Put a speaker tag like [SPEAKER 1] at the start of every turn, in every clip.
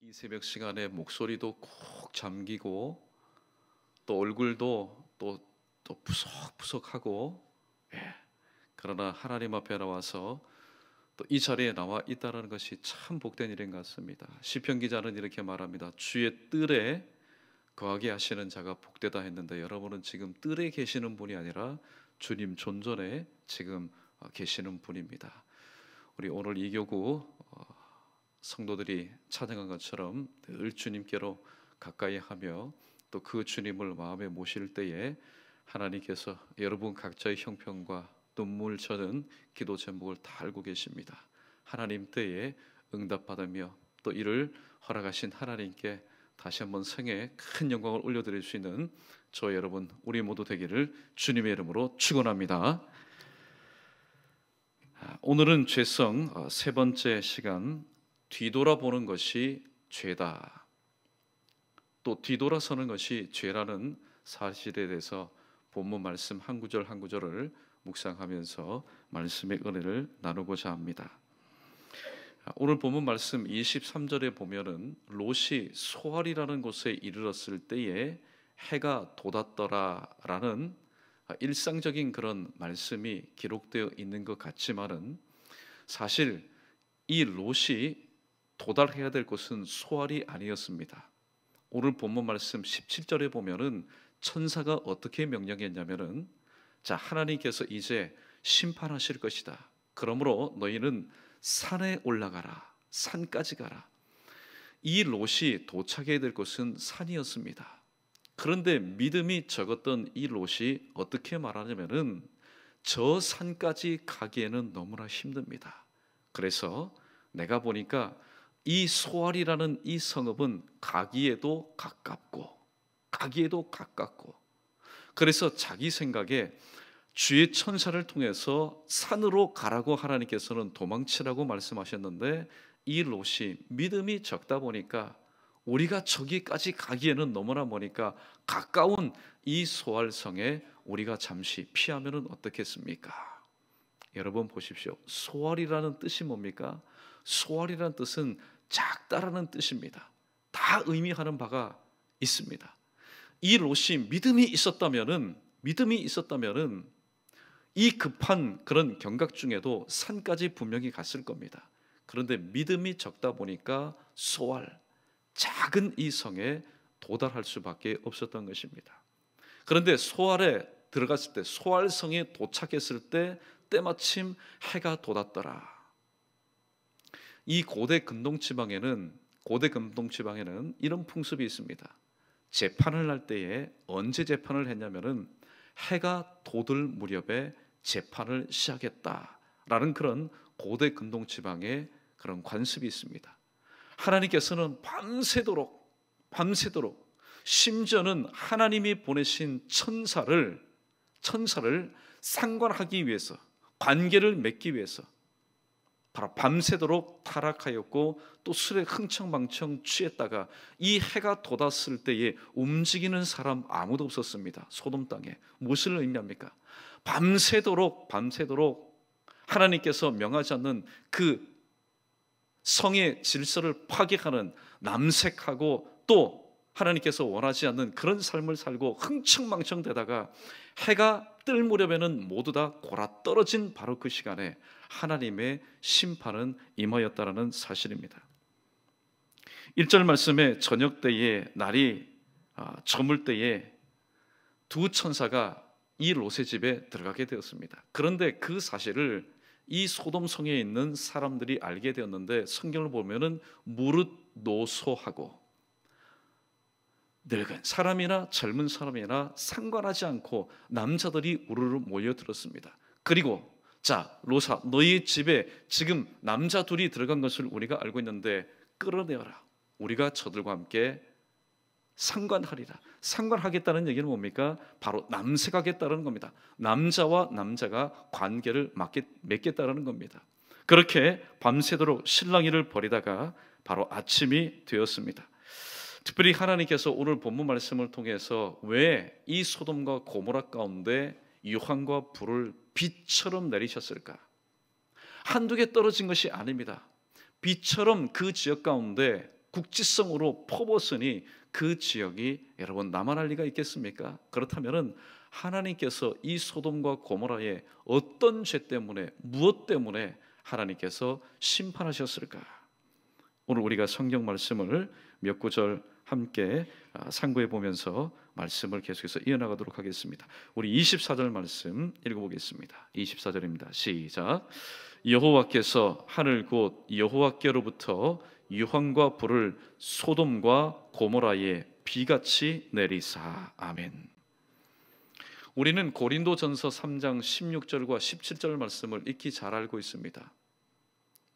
[SPEAKER 1] 이 새벽 시간에 목소리도 콕 잠기고 또 얼굴도 또 푸석푸석하고, 그러나 하나님 앞에 나와서 또 이 자리에 나와 있다는 것이 참 복된 일인 것 같습니다. 시편 기자는 이렇게 말합니다. 주의 뜰에 거하게 하시는 자가 복되다 했는데, 여러분은 지금 뜰에 계시는 분이 아니라 주님 존전에 지금 계시는 분입니다. 우리 오늘 이교구 성도들이 찬양한 것처럼 늘 주님께로 가까이 하며 또 그 주님을 마음에 모실 때에 하나님께서 여러분 각자의 형편과 눈물 젖은 기도 제목을 다 알고 계십니다. 하나님 때에 응답받으며 또 이를 허락하신 하나님께 다시 한번 생애 큰 영광을 올려드릴 수 있는 저 여러분 우리 모두 되기를 주님의 이름으로 축원합니다. 오늘은 죄성 세 번째 시간, 뒤돌아보는 것이 죄다, 또 뒤돌아서는 것이 죄라는 사실에 대해서 본문 말씀 한 구절 한 구절을 묵상하면서 말씀의 은혜를 나누고자 합니다. 오늘 본문 말씀 23절에 보면은 롯이 소알이라는 곳에 이르렀을 때에 해가 돋았더라라는 일상적인 그런 말씀이 기록되어 있는 것 같지만은, 사실 이 롯이 도달해야 될 곳은 소알이 아니었습니다. 오늘 본문 말씀 17절에 보면은 천사가 어떻게 명령했냐면은, 자, 하나님께서 이제 심판하실 것이다. 그러므로 너희는 산에 올라가라. 산까지 가라. 이 롯이 도착해야 될 곳은 산이었습니다. 그런데 믿음이 적었던 이 롯이 어떻게 말하냐면은, 저 산까지 가기에는 너무나 힘듭니다. 그래서 내가 보니까 이 소알이라는 이 성읍은 가기에도 가깝고 그래서 자기 생각에 주의 천사를 통해서 산으로 가라고 하나님께서는 도망치라고 말씀하셨는데, 이 롯이 믿음이 적다 보니까 우리가 저기까지 가기에는 너무나 머니까 가까운 이 소알성에 우리가 잠시 피하면 어떻겠습니까? 여러분 보십시오. 소알이라는 뜻이 뭡니까? 소알이라는 뜻은 작다라는 뜻입니다. 다 의미하는 바가 있습니다. 이 롯이 믿음이 있었다면은 이 급한 그런 경각 중에도 산까지 분명히 갔을 겁니다. 그런데 믿음이 적다 보니까 소알, 작은 이 성에 도달할 수밖에 없었던 것입니다. 그런데 소알에 들어갔을 때, 소알성에 도착했을 때 때마침 해가 돋았더라. 이 고대 금동지방에는 이런 풍습이 있습니다. 재판을 할 때에 언제 재판을 했냐면은 해가 돋을 무렵에 재판을 시작했다라는 그런 고대 금동지방의 그런 관습이 있습니다. 하나님께서는 밤새도록 심지어는 하나님이 보내신 천사를 상관하기 위해서, 관계를 맺기 위해서 바로 밤새도록 타락하였고 또 술에 흥청망청 취했다가 이 해가 돋았을 때에 움직이는 사람 아무도 없었습니다. 소돔 땅에. 무엇을 의미합니까? 밤새도록 하나님께서 명하지 않는 그 성의 질서를 파괴하는, 남색하고 또 하나님께서 원하지 않는 그런 삶을 살고 흥청망청 되다가 해가 뜰 무렵에는 모두 다 골아떨어진 바로 그 시간에 하나님의 심판은 임하였다라는 사실입니다. 1절 말씀에 저녁 때에 날이 저물 때에 두 천사가 이 롯의 집에 들어가게 되었습니다. 그런데 그 사실을 이 소돔 성에 있는 사람들이 알게 되었는데, 성경을 보면은 무릇 노소하고 늙은 사람이나 젊은 사람이나 상관하지 않고 남자들이 우르르 모여들었습니다. 그리고 자, 롯아, 너희 집에 지금 남자 둘이 들어간 것을 우리가 알고 있는데 끌어내어라. 우리가 저들과 함께 상관하리라. 상관하겠다는 얘기는 뭡니까? 바로 남색하겠다는 겁니다. 남자와 남자가 관계를 맺겠다는 겁니다. 그렇게 밤새도록 실랑이를 벌이다가 바로 아침이 되었습니다. 특별히 하나님께서 오늘 본문 말씀을 통해서 왜 이 소돔과 고모라 가운데 유황과 불을 빛처럼 내리셨을까? 한두 개 떨어진 것이 아닙니다. 빛처럼 그 지역 가운데 국지성으로 퍼붓으니 그 지역이 여러분 남아날 리가 있겠습니까? 그렇다면은 하나님께서 이 소돔과 고모라의 어떤 죄 때문에, 무엇 때문에 하나님께서 심판하셨을까? 오늘 우리가 성경 말씀을 몇 구절 함께 상고해 보면서 말씀을 계속해서 이어나가도록 하겠습니다. 우리 24절 말씀 읽어보겠습니다. 24절입니다. 시작. 여호와께서 하늘 곧 여호와께로부터 유황과 불을 소돔과 고모라에 비같이 내리사. 아멘. 우리는 고린도전서 3장 16절과 17절 말씀을 익히 잘 알고 있습니다.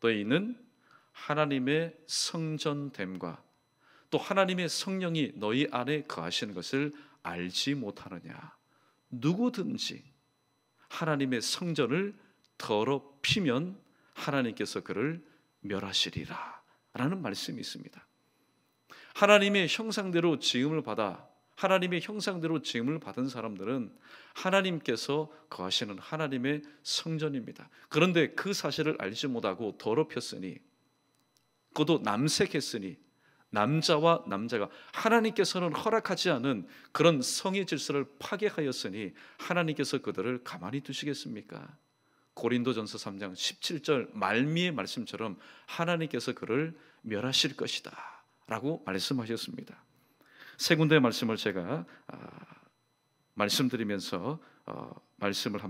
[SPEAKER 1] 너희는 하나님의 성전됨과 또 하나님의 성령이 너희 안에 거하시는 것을 알지 못하느냐. 누구든지 하나님의 성전을 더럽히면 하나님께서 그를 멸하시리라 라는 말씀이 있습니다. 하나님의 형상대로 지음을 받아 하나님의 형상대로 지음을 받은 사람들은 하나님께서 거하시는 하나님의 성전입니다. 그런데 그 사실을 알지 못하고 더럽혔으니, 그것도 남색했으니, 남자와 남자가 하나님께서는 허락하지 않은 그런 성의 질서를 파괴하였으니 하나님께서 그들을 가만히 두시겠습니까? 고린도전서 3장 17절 말미의 말씀처럼 하나님께서 그를 멸하실 것이다 라고 말씀하셨습니다. 세 군데의 말씀을 제가 말씀드리면서 말씀을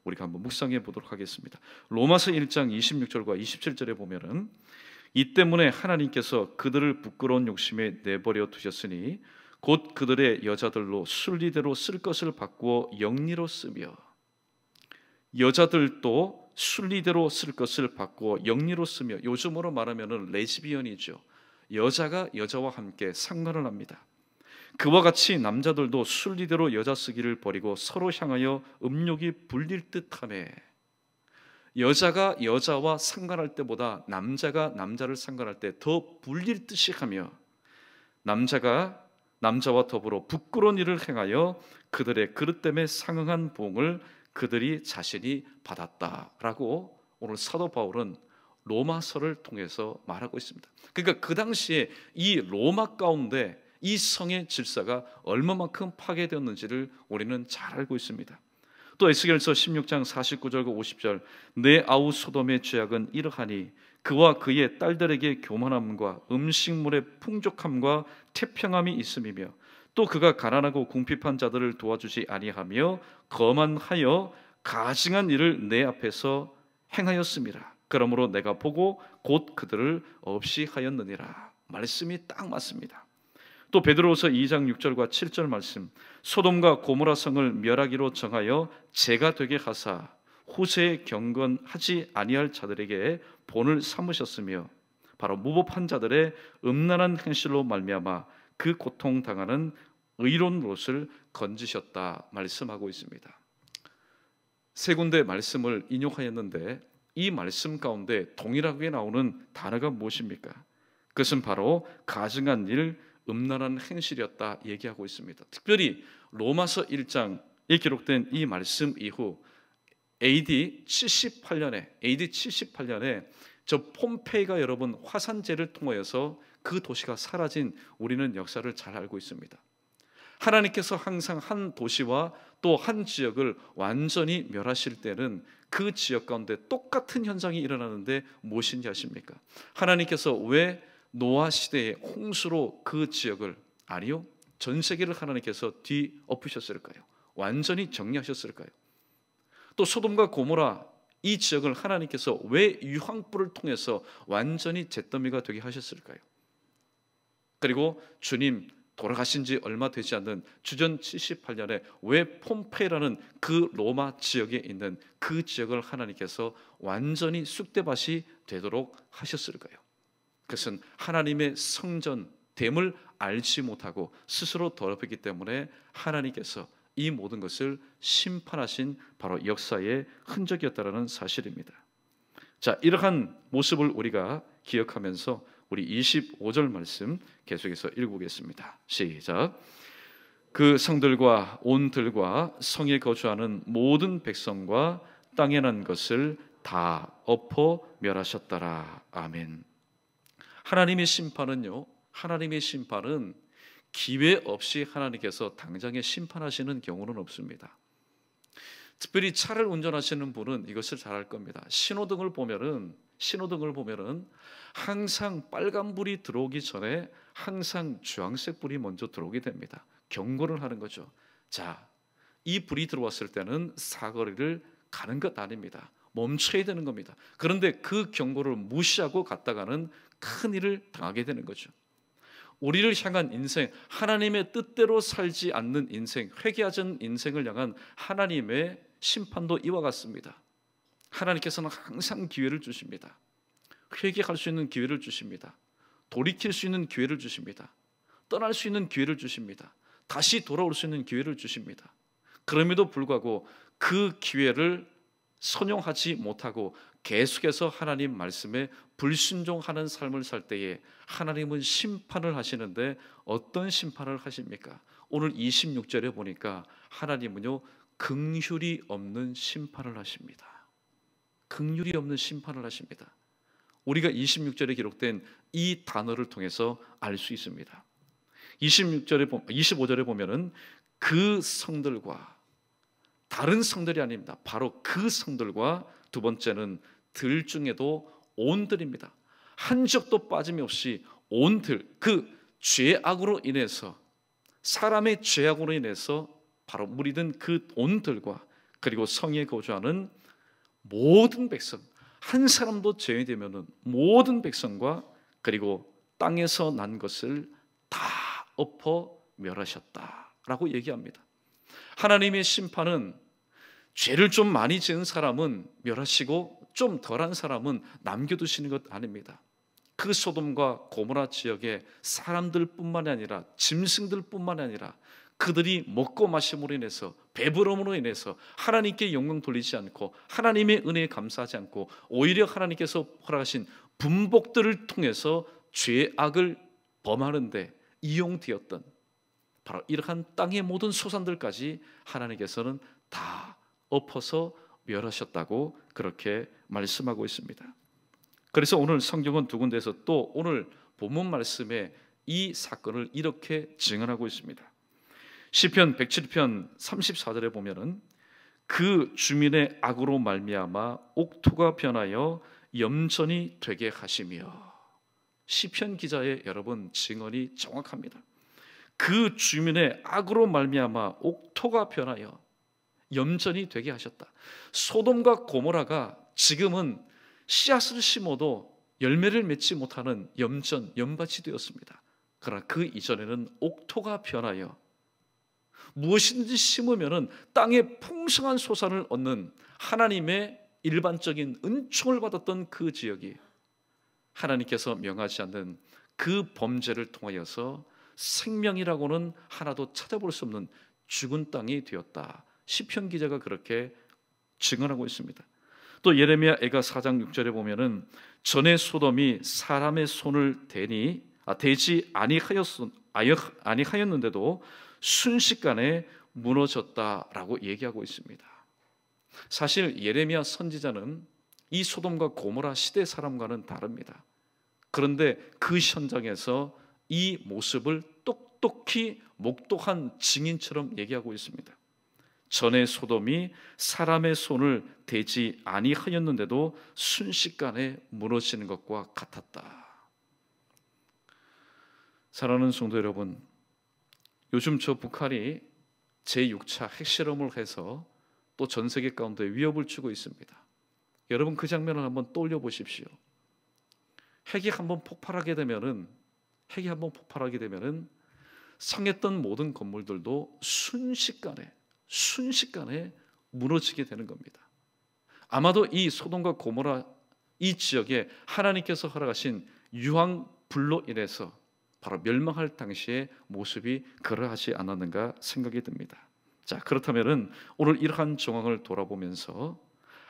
[SPEAKER 1] 우리가 한번 묵상해 보도록 하겠습니다. 로마서 1장 26절과 27절에 보면은 이 때문에 하나님께서 그들을 부끄러운 욕심에 내버려 두셨으니 곧 그들의 여자들로 순리대로 쓸 것을 바꾸어 영리로 쓰며, 여자들도 순리대로 쓸 것을 바꾸어 영리로 쓰며, 요즘으로 말하면은 레즈비언이죠. 여자가 여자와 함께 상관을 합니다. 그와 같이 남자들도 순리대로 여자 쓰기를 버리고 서로 향하여 음욕이 불릴 듯하매, 여자가 여자와 상관할 때보다 남자가 남자를 상관할 때 더 불릴 듯이 하며, 남자가 남자와 더불어 부끄러운 일을 행하여 그들의 그릇됨에 상응한 보응을 그들이 자신이 받았다라고 오늘 사도 바울은 로마서를 통해서 말하고 있습니다. 그러니까 그 당시에 이 로마 가운데 이 성의 질서가 얼마만큼 파괴되었는지를 우리는 잘 알고 있습니다. 또 에스겔서 16장 49절과 50절, 내 아우 소돔의 죄악은 이러하니 그와 그의 딸들에게 교만함과 음식물의 풍족함과 태평함이 있음이며, 또 그가 가난하고 궁핍한 자들을 도와주지 아니하며 거만하여 가증한 일을 내 앞에서 행하였음이라. 그러므로 내가 보고 곧 그들을 없이 하였느니라. 말씀이 딱 맞습니다. 또 베드로후서 2장 6절과 7절 말씀, 소돔과 고모라 성을 멸하기로 정하여 죄가 되게 하사 후세에 경건하지 아니할 자들에게 본을 삼으셨으며, 바로 무법한 자들의 음란한 행실로 말미암아 그 고통 당하는 의로운 롯을 건지셨다 말씀하고 있습니다. 세 군데 말씀을 인용하였는데 이 말씀 가운데 동일하게 나오는 단어가 무엇입니까? 그것은 바로 가증한 일, 음란한 행실이었다 얘기하고 있습니다. 특별히 로마서 1장에 기록된 이 말씀 이후 AD 78년에 저 폼페이가 여러분 화산재를 통하여서 그 도시가 사라진 우리는 역사를 잘 알고 있습니다. 하나님께서 항상 한 도시와 또 한 지역을 완전히 멸하실 때는 그 지역 가운데 똑같은 현상이 일어나는데 무엇인지 아십니까? 하나님께서 왜 노아 시대의 홍수로 그 지역을, 아니요, 전 세계를 하나님께서 뒤엎으셨을까요? 완전히 정리하셨을까요? 또 소돔과 고모라 이 지역을 하나님께서 왜 유황불을 통해서 완전히 잿더미가 되게 하셨을까요? 그리고 주님 돌아가신 지 얼마 되지 않는 주전 78년에 왜 폼페이라는 그 로마 지역에 있는 그 지역을 하나님께서 완전히 쑥대밭이 되도록 하셨을까요? 그것은 하나님의 성전됨을 알지 못하고 스스로 더럽혔기 때문에 하나님께서 이 모든 것을 심판하신 바로 역사의 흔적이었다는 사실입니다. 자, 이러한 모습을 우리가 기억하면서 우리 25절 말씀 계속해서 읽어보겠습니다. 시작. 그 성들과 온 들과 성에 거주하는 모든 백성과 땅에 난 것을 다 엎어 멸하셨더라. 아멘. 하나님의 심판은요, 하나님의 심판은 기회 없이 하나님께서 당장에 심판하시는 경우는 없습니다. 특별히 차를 운전하시는 분은 이것을 잘 알 겁니다. 신호등을 보면은 항상 빨간불이 들어오기 전에 항상 주황색 불이 먼저 들어오게 됩니다. 경고를 하는 거죠. 자, 이 불이 들어왔을 때는 사거리를 가는 것 아닙니다. 멈춰야 되는 겁니다. 그런데 그 경고를 무시하고 갔다가는 큰 일을 당하게 되는 거죠. 우리를 향한 인생, 하나님의 뜻대로 살지 않는 인생, 회개하지 않은 인생을 향한 하나님의 심판도 이와 같습니다. 하나님께서는 항상 기회를 주십니다. 회개할 수 있는 기회를 주십니다. 돌이킬 수 있는 기회를 주십니다. 떠날 수 있는 기회를 주십니다. 다시 돌아올 수 있는 기회를 주십니다. 그럼에도 불구하고 그 기회를 선용하지 못하고 계속해서 하나님 말씀에 불순종하는 삶을 살 때에 하나님은 심판을 하시는데 어떤 심판을 하십니까? 오늘 26절에 보니까 하나님은요, 긍휼이 없는 심판을 하십니다. 긍휼이 없는 심판을 하십니다. 우리가 26절에 기록된 이 단어를 통해서 알 수 있습니다. 25절에 보면은 그 성들과, 다른 성들이 아닙니다. 바로 그 성들과, 두 번째는 들 중에도 온들입니다. 한 적도 빠짐이 없이 온들, 그 죄악으로 인해서, 사람의 죄악으로 인해서 바로 무리든 그 온들과, 그리고 성에 거주하는 모든 백성, 한 사람도 제외되면은 모든 백성과, 그리고 땅에서 난 것을 다 엎어 멸하셨다라고 얘기합니다. 하나님의 심판은 죄를 좀 많이 지은 사람은 멸하시고 좀 덜한 사람은 남겨두시는 것 아닙니다. 그 소돔과 고모라 지역의 사람들뿐만이 아니라 짐승들뿐만이 아니라 그들이 먹고 마심으로 인해서, 배부름으로 인해서 하나님께 영광 돌리지 않고 하나님의 은혜에 감사하지 않고 오히려 하나님께서 허락하신 분복들을 통해서 죄악을 범하는데 이용되었던 바로 이러한 땅의 모든 소산들까지 하나님께서는 다 엎어서 멸하셨다고 그렇게 말씀하고 있습니다. 그래서 오늘 성경은 두 군데에서 또 오늘 본문 말씀에 이 사건을 이렇게 증언하고 있습니다. 시편 107편 34절에 보면은 그 주민의 악으로 말미암아 옥토가 변하여 염전이 되게 하시며, 시편 기자의 여러분 증언이 정확합니다. 그 주민의 악으로 말미암아 옥토가 변하여 염전이 되게 하셨다. 소돔과 고모라가 지금은 씨앗을 심어도 열매를 맺지 못하는 염전, 연밭이 되었습니다. 그러나 그 이전에는 옥토가 변하여 무엇이든지 심으면은 땅에 풍성한 소산을 얻는 하나님의 일반적인 은총을 받았던 그 지역이 하나님께서 명하지 않는 그 범죄를 통하여서 생명이라고는 하나도 찾아볼 수 없는 죽은 땅이 되었다. 시편 기자가 그렇게 증언하고 있습니다. 또 예레미야 애가 4장 6절에 보면은 전에 소돔이 사람의 손을 대지 아니하였는데도 순식간에 무너졌다라고 얘기하고 있습니다. 사실 예레미야 선지자는 이 소돔과 고모라 시대 사람과는 다릅니다. 그런데 그 현장에서 이 모습을 똑똑히 목독한 증인처럼 얘기하고 있습니다. 전에 소돔이 사람의 손을 대지 아니하였는데도 순식간에 무너지는 것과 같았다. 사랑하는 성도 여러분, 요즘 저 북한이 제6차 핵실험을 해서 또 전 세계 가운데 위협을 주고 있습니다. 여러분 그 장면을 한번 떠올려 보십시오. 핵이 한번 폭발하게 되면은 상했던 모든 건물들도 순식간에 무너지게 되는 겁니다. 아마도 이 소돔과 고모라 이 지역에 하나님께서 허락하신 유황불로 인해서 바로 멸망할 당시의 모습이 그러하지 않았는가 생각이 듭니다. 자, 그렇다면은 오늘 이러한 정황을 돌아보면서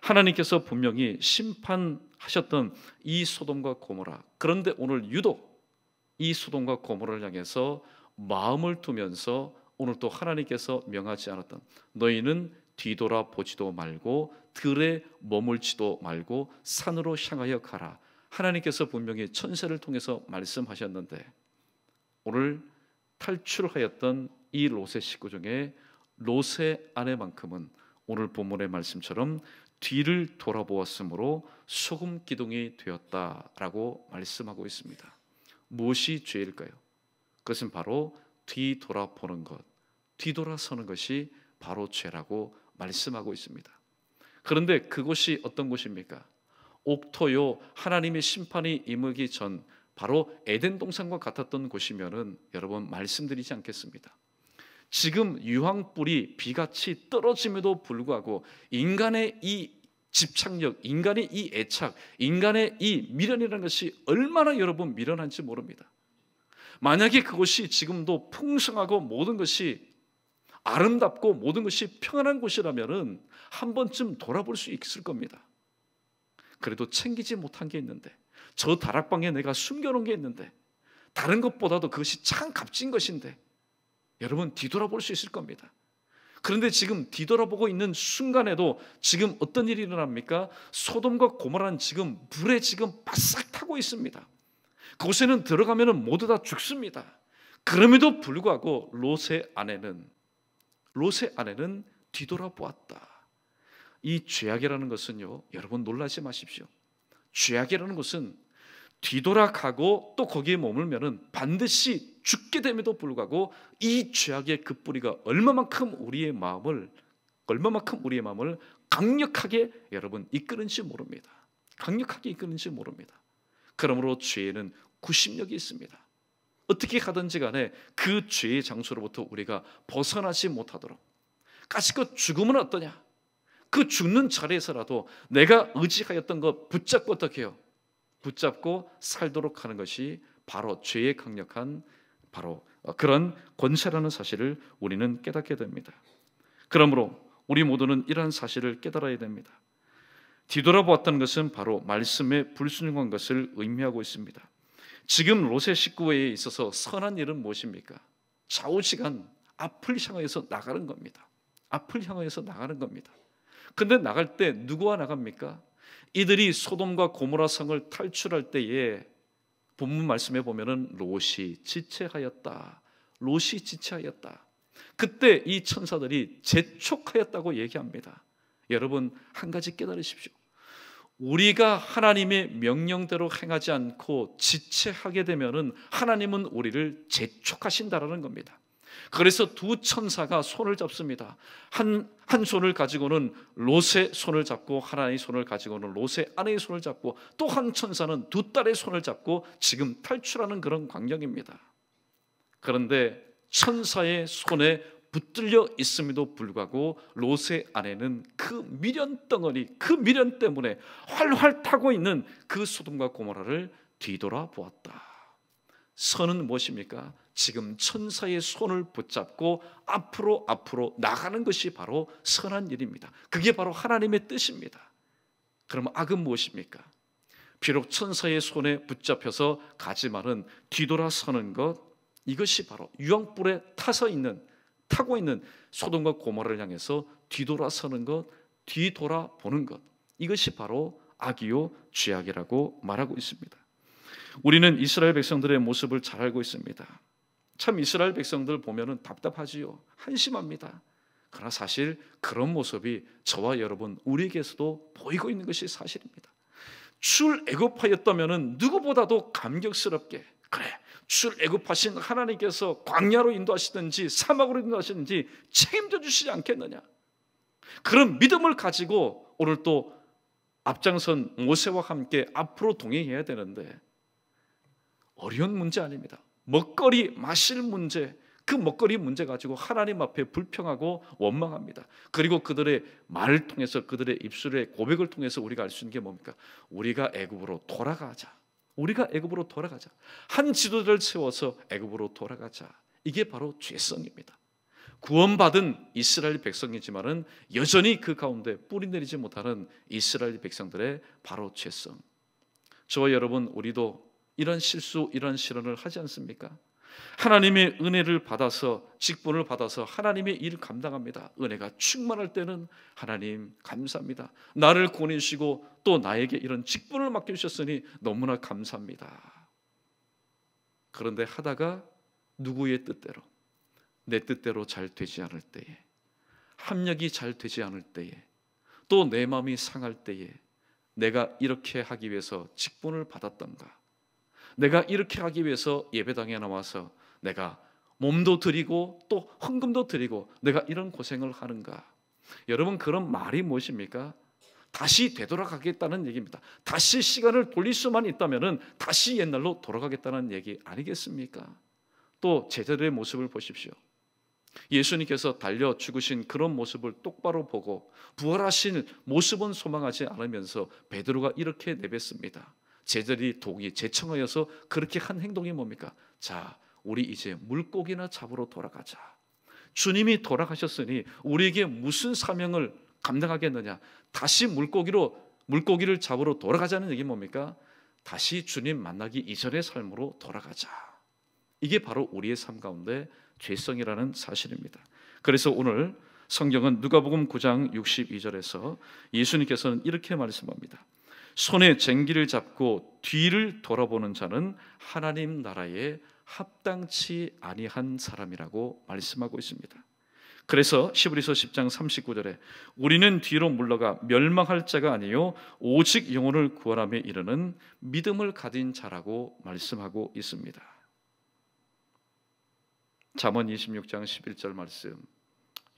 [SPEAKER 1] 하나님께서 분명히 심판하셨던 이 소돔과 고모라, 그런데 오늘 유독 이 소돔과 고모라를 향해서 마음을 두면서 오늘 또 하나님께서 명하지 않았던 너희는 뒤돌아보지도 말고 들에 머물지도 말고 산으로 향하여 가라. 하나님께서 분명히 천사를 통해서 말씀하셨는데 오늘 탈출하였던 이 롯의 식구 중에 롯의 아내만큼은 오늘 본문의 말씀처럼 뒤를 돌아보았으므로 소금 기둥이 되었다라고 말씀하고 있습니다. 무엇이 죄일까요? 그것은 바로 뒤돌아보는 것, 뒤돌아서는 것이 바로 죄라고 말씀하고 있습니다. 그런데 그곳이 어떤 곳입니까? 옥토요, 하나님의 심판이 임하기 전 바로 에덴 동산과 같았던 곳이면은 여러분 말씀드리지 않겠습니다. 지금 유황불이 비같이 떨어짐에도 불구하고 인간의 이 집착력, 인간의 이 애착, 인간의 이 미련이라는 것이 얼마나 여러분 미련한지 모릅니다. 만약에 그곳이 지금도 풍성하고 모든 것이 아름답고 모든 것이 평안한 곳이라면은 한 번쯤 돌아볼 수 있을 겁니다. 그래도 챙기지 못한 게 있는데, 저 다락방에 내가 숨겨놓은 게 있는데, 다른 것보다도 그것이 참 값진 것인데 여러분 뒤돌아볼 수 있을 겁니다. 그런데 지금 뒤돌아보고 있는 순간에도 지금 어떤 일이 일어납니까? 소돔과 고모라는 지금 불에 지금 바싹 타고 있습니다. 그곳에는 들어가면 모두 다 죽습니다. 그럼에도 불구하고 롯의 아내는 뒤돌아보았다. 이 죄악이라는 것은요, 여러분 놀라지 마십시오. 죄악이라는 것은 뒤돌아가고 또 거기에 머물면은 반드시 죽게 됨에도 불구하고 이 죄악의 그 뿌리가 얼마만큼 우리의 마음을 강력하게 여러분 이끄는지 모릅니다. 강력하게 이끄는지 모릅니다. 그러므로 죄에는 구심력이 있습니다. 어떻게 가든지 간에 그 죄의 장소로부터 우리가 벗어나지 못하도록, 까짓것 죽으면 어떠냐? 그 죽는 자리에서라도 내가 의지하였던 것 붙잡고 어떻게 해요? 붙잡고 살도록 하는 것이 바로 죄의 강력한 바로 그런 권세라는 사실을 우리는 깨닫게 됩니다. 그러므로 우리 모두는 이러한 사실을 깨달아야 됩니다. 뒤돌아보았다는 것은 바로 말씀에 불순종한 것을 의미하고 있습니다. 지금 롯의 식구에 있어서 선한 일은 무엇입니까? 좌우지간 앞을 향해서 나가는 겁니다. 앞을 향해서 나가는 겁니다. 근데 나갈 때 누구와 나갑니까? 이들이 소돔과 고모라 성을 탈출할 때에 본문 말씀에 보면은 롯이 지체하였다. 그때 이 천사들이 재촉하였다고 얘기합니다. 여러분 한 가지 깨달으십시오. 우리가 하나님의 명령대로 행하지 않고 지체하게 되면은 하나님은 우리를 재촉하신다라는 겁니다. 그래서 두 천사가 손을 잡습니다. 한 손을 가지고는 롯의 손을 잡고, 하나의 손을 가지고는 롯의 아내의 손을 잡고, 또 한 천사는 두 딸의 손을 잡고 지금 탈출하는 그런 광경입니다. 그런데 천사의 손에 붙들려 있음에도 불구하고 롯의 아내는 그 미련 덩어리, 그 미련 때문에 활활 타고 있는 그 소돔과 고모라를 뒤돌아보았다. 선은 무엇입니까? 지금 천사의 손을 붙잡고 앞으로 나가는 것이 바로 선한 일입니다. 그게 바로 하나님의 뜻입니다. 그럼 악은 무엇입니까? 비록 천사의 손에 붙잡혀서 가지만은 뒤돌아서는 것, 이것이 바로 유황불에 타고 있는 소돔과 고모라를 향해서 뒤돌아서는 것, 뒤돌아보는 것, 이것이 바로 악이요 죄악이라고 말하고 있습니다. 우리는 이스라엘 백성들의 모습을 잘 알고 있습니다. 참 이스라엘 백성들 보면은 답답하지요. 한심합니다. 그러나 사실 그런 모습이 저와 여러분 우리에게서도 보이고 있는 것이 사실입니다. 출애굽하였다면은 누구보다도 감격스럽게, 그래 출애굽하신 하나님께서 광야로 인도하시든지 사막으로 인도하시든지 책임져 주시지 않겠느냐, 그런 믿음을 가지고 오늘 또 앞장선 모세와 함께 앞으로 동행해야 되는데 어려운 문제 아닙니다. 먹거리, 마실 문제, 그 먹거리 문제 가지고 하나님 앞에 불평하고 원망합니다. 그리고 그들의 말을 통해서, 그들의 입술의 고백을 통해서 우리가 알 수 있는 게 뭡니까? 우리가 애굽으로 돌아가자. 한 지도자를 세워서 애굽으로 돌아가자. 이게 바로 죄성입니다. 구원받은 이스라엘 백성이지만은 여전히 그 가운데 뿌리 내리지 못하는 이스라엘 백성들의 바로 죄성. 저와 여러분 우리도 이런 실수, 이런 실언을 하지 않습니까? 하나님의 은혜를 받아서, 직분을 받아서 하나님의 일을 감당합니다. 은혜가 충만할 때는 하나님 감사합니다. 나를 구원해 주시고 또 나에게 이런 직분을 맡겨주셨으니 너무나 감사합니다. 그런데 하다가 누구의 뜻대로, 내 뜻대로 잘 되지 않을 때에, 합력이 잘 되지 않을 때에, 또 내 마음이 상할 때에 내가 이렇게 하기 위해서 직분을 받았던가, 내가 이렇게 하기 위해서 예배당에 나와서 내가 몸도 드리고 또 헌금도 드리고 내가 이런 고생을 하는가. 여러분, 그런 말이 무엇입니까? 다시 되돌아가겠다는 얘기입니다. 다시 시간을 돌릴 수만 있다면 다시 옛날로 돌아가겠다는 얘기 아니겠습니까? 또 제자들의 모습을 보십시오. 예수님께서 달려 죽으신 그런 모습을 똑바로 보고 부활하신 모습은 소망하지 않으면서 베드로가 이렇게 내뱉습니다. 제자들이 독이 제청하여서 그렇게 한 행동이 뭡니까? 자, 우리 이제 물고기나 잡으러 돌아가자. 주님이 돌아가셨으니 우리에게 무슨 사명을 감당하겠느냐? 다시 물고기를 잡으러 돌아가자는 얘기 뭡니까? 다시 주님 만나기 이전의 삶으로 돌아가자. 이게 바로 우리의 삶 가운데 죄성이라는 사실입니다. 그래서 오늘 성경은 누가복음 9장 62절에서 예수님께서는 이렇게 말씀합니다. 손에 쟁기를 잡고 뒤를 돌아보는 자는 하나님 나라에 합당치 아니한 사람이라고 말씀하고 있습니다. 그래서 히브리서 10장 39절에 우리는 뒤로 물러가 멸망할 자가 아니요 오직 영혼을 구원함에 이르는 믿음을 가진 자라고 말씀하고 있습니다. 잠언 26장 11절 말씀,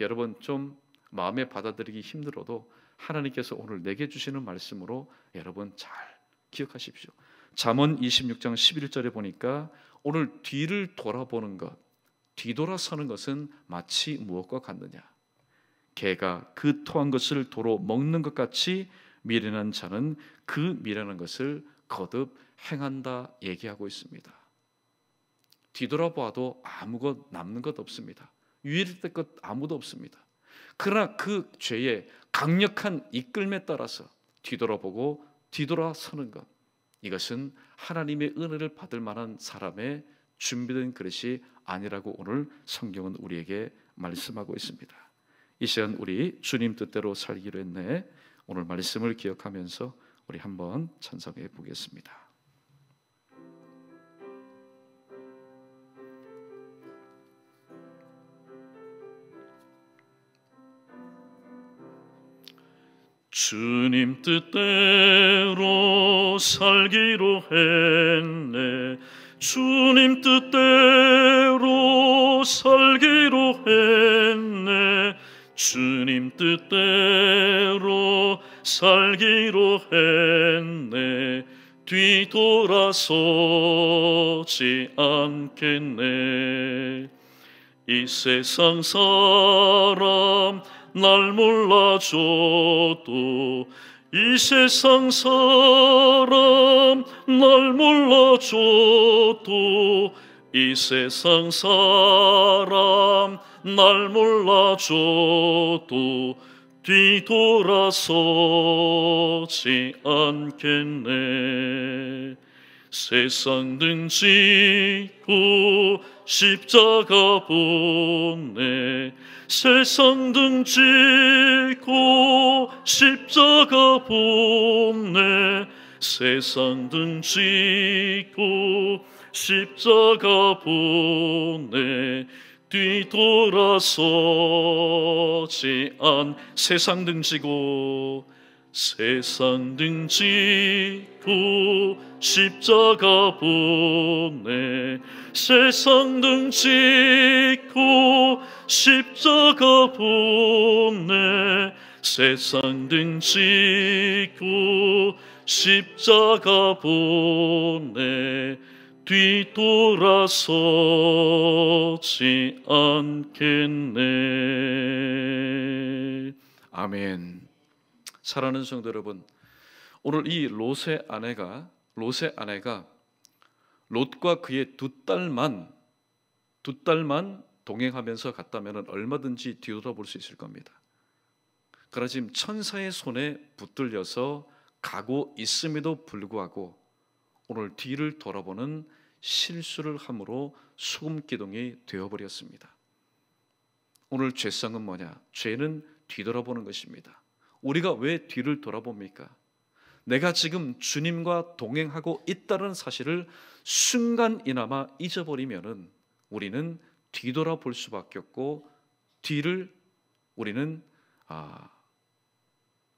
[SPEAKER 1] 여러분 좀 마음에 받아들이기 힘들어도 하나님께서 오늘 내게 주시는 말씀으로 여러분 잘 기억하십시오. 잠언 26장 11절에 보니까 오늘 뒤를 돌아보는 것, 뒤돌아서는 것은 마치 무엇과 같느냐? 개가 그 토한 것을 도로 먹는 것 같이 미련한 자는 그 미련한 것을 거듭 행한다 얘기하고 있습니다. 뒤돌아보아도 아무것 남는 것 없습니다. 유일할 것 아무도 없습니다. 그러나 그 죄의 강력한 이끌림에 따라서 뒤돌아보고 뒤돌아서는 것, 이것은 하나님의 은혜를 받을 만한 사람의 준비된 그릇이 아니라고 오늘 성경은 우리에게 말씀하고 있습니다. 이 시간 우리 주님 뜻대로 살기로 했네. 오늘 말씀을 기억하면서 우리 한번 찬송해 보겠습니다. 주님 뜻대로 살기로 했네. 주님 뜻대로 살기로 했네. 주님 뜻대로 살기로 했네. 뒤돌아서지 않겠네. 이 세상 사람 날 몰라줘도, 이 세상 사람 날 몰라줘도, 이 세상 사람 날 몰라줘도 뒤돌아서지 않겠네. 세상 등 지고 십자가 보네. 세상 등 지고 십자가 보네. 세상 등 지고 십자가 보네. 뒤돌아서지 세상 등 지고, 세상 등 지고 십자가 보네. 세상 등 지고 십자가 보네. 세상 등 지고 십자가 보네. 뒤돌아서지 않겠네. 아멘. 사랑하는 성도 여러분, 오늘 이 롯의 아내가 롯과 그의 두 딸만 동행하면서 갔다면 얼마든지 뒤돌아볼 수 있을 겁니다. 그러나 지금 천사의 손에 붙들려서 가고 있음에도 불구하고 오늘 뒤를 돌아보는 실수를 함으로 소금 기둥이 되어버렸습니다. 오늘 죄성은 뭐냐? 죄는 뒤돌아보는 것입니다. 우리가 왜 뒤를 돌아봅니까? 내가 지금 주님과 동행하고 있다는 사실을 순간이나마 잊어버리면은 우리는 뒤돌아볼 수밖에 없고 뒤를 우리는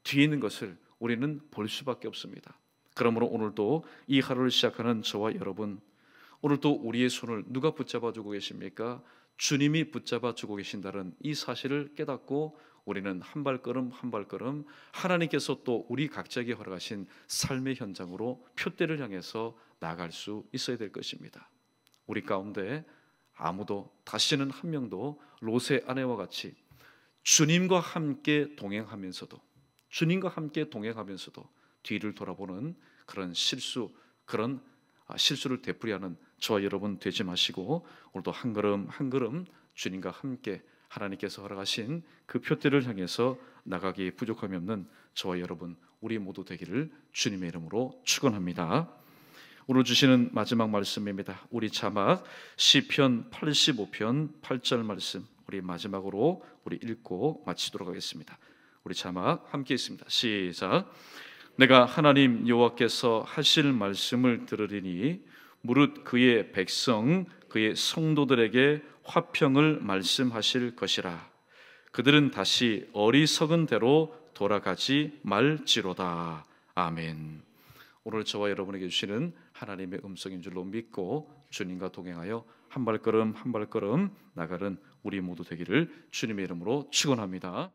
[SPEAKER 1] 뒤에 있는 것을 우리는 볼 수밖에 없습니다. 그러므로 오늘도 이 하루를 시작하는 저와 여러분, 오늘도 우리의 손을 누가 붙잡아 주고 계십니까? 주님이 붙잡아 주고 계신다는 이 사실을 깨닫고 우리는 한 발걸음 한 발걸음 하나님께서 또 우리 각자에게 허락하신 삶의 현장으로 표대를 향해서 나아갈 수 있어야 될 것입니다. 우리 가운데 아무도, 다시는 한 명도 롯의 아내와 같이 주님과 함께 동행하면서도 뒤를 돌아보는 그런 실수를 되풀이하는 저와 여러분 되지 마시고, 오늘도 한 걸음 한 걸음 주님과 함께 하나님께서 허락하신 그 표대를 향해서 나가기에 부족함이 없는 저와 여러분 우리 모두 되기를 주님의 이름으로 축원합니다. 오늘 주시는 마지막 말씀입니다. 우리 자막 시편 85편 8절 말씀 우리 마지막으로 우리 읽고 마치도록 하겠습니다. 우리 자막 함께 있습니다. 시작. 내가 하나님 여호와께서 하실 말씀을 들으리니 무릇 그의 백성 그의 성도들에게 화평을 말씀하실 것이라. 그들은 다시 어리석은 대로 돌아가지 말지로다. 아멘. 오늘 저와 여러분에게 주시는 하나님의 음성인 줄로 믿고 주님과 동행하여 한 발걸음 한 발걸음 나가는 우리 모두 되기를 주님의 이름으로 축원합니다.